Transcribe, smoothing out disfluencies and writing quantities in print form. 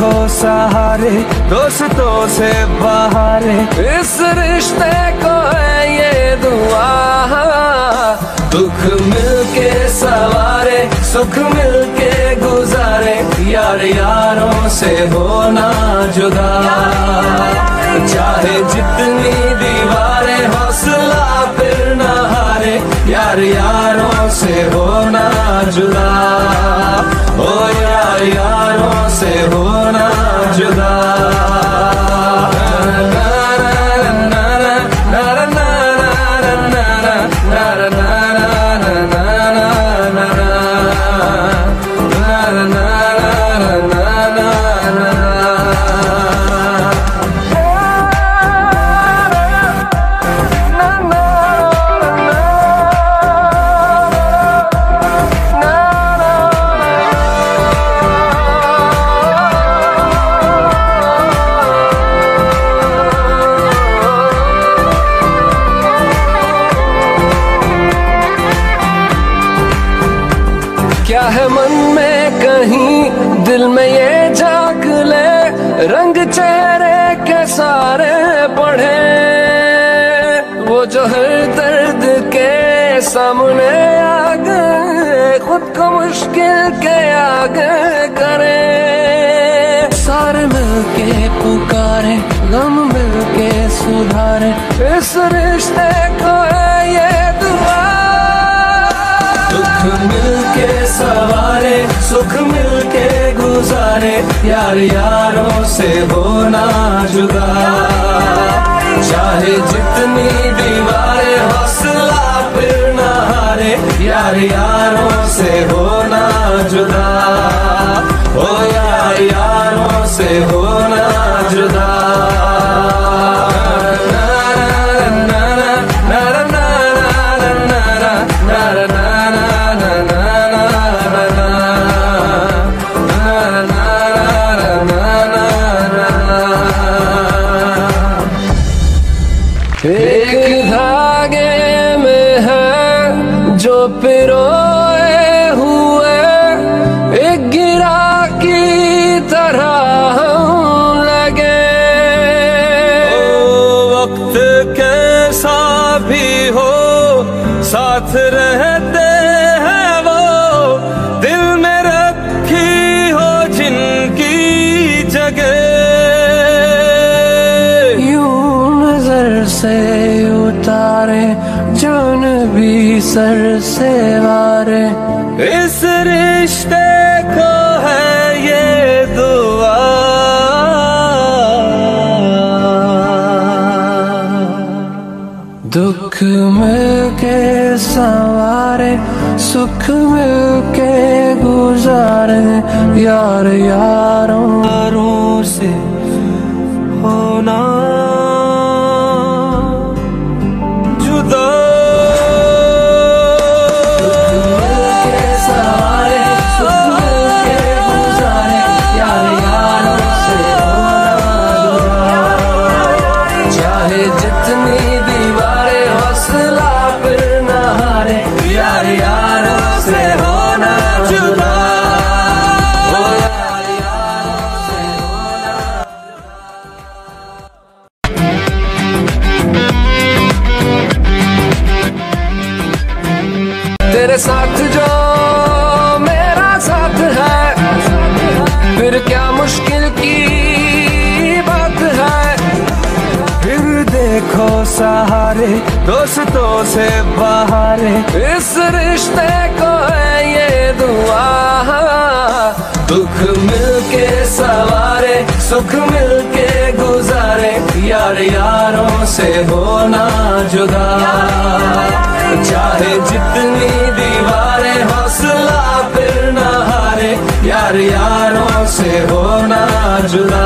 देखो सहारे दोस्तों से बहारे, इस रिश्ते को है ये दुआ। दुख मिलके सवारे सुख मिलके गुजारे, यार यारों से होना जुदा। चाहे जितनी दीवारें हौसला फिर न हारे, यार यारों से होना जुदा। ओ यार यारों से होना जुदा। क्या है मन में कहीं दिल में ये झांक ले, रंग चेहरे के सारे पढ़े, वो जो हर दर्द के सामने आ गए, खुद को मुश्किल के आगे करे। सारे मिलके पुकारे गम मिलके सुधारे, इस रिश्ते को है ये दुआ। दुख मिलके सवारे सुख मिलके गुजारे, यार यारों से होना जुदा। चाहे जितनी दीवारें हौसला फिर न हारे, यार यारों से होना जुदा। ओ यार यारों से होना जुदा। एक धागे में है जो पिरोए हुए, एक गिरा की तरह हम लगे। वक्त कैसा भी हो साथ रहते हैं वो, दिल में रखी हो जिनकी जगह। से उतारे जान भी सर से वारे, इस रिश्ते को है ये दुआ। दुख मिलके सवारे सुख मिलके गुजारे, यार यारों से होना जितनी दीवारें हौसला फिर न हारे, यार यारों से होना जुदा। ओ यार यारों से होना जुदा। तेरे साथ जो मेरा साथ है, फिर क्या मुश्किल की बात है। फिर देखो सहारे दोस्तों से बहारे, इस रिश्ते को है ये दुआ। दुख मिलके सवारे सुख मिलके गुजारे, यार यारों से होना जुदा। चाहे जितनी दीवारें हौसला फिर न हारे, यार यारों से होना जुदा।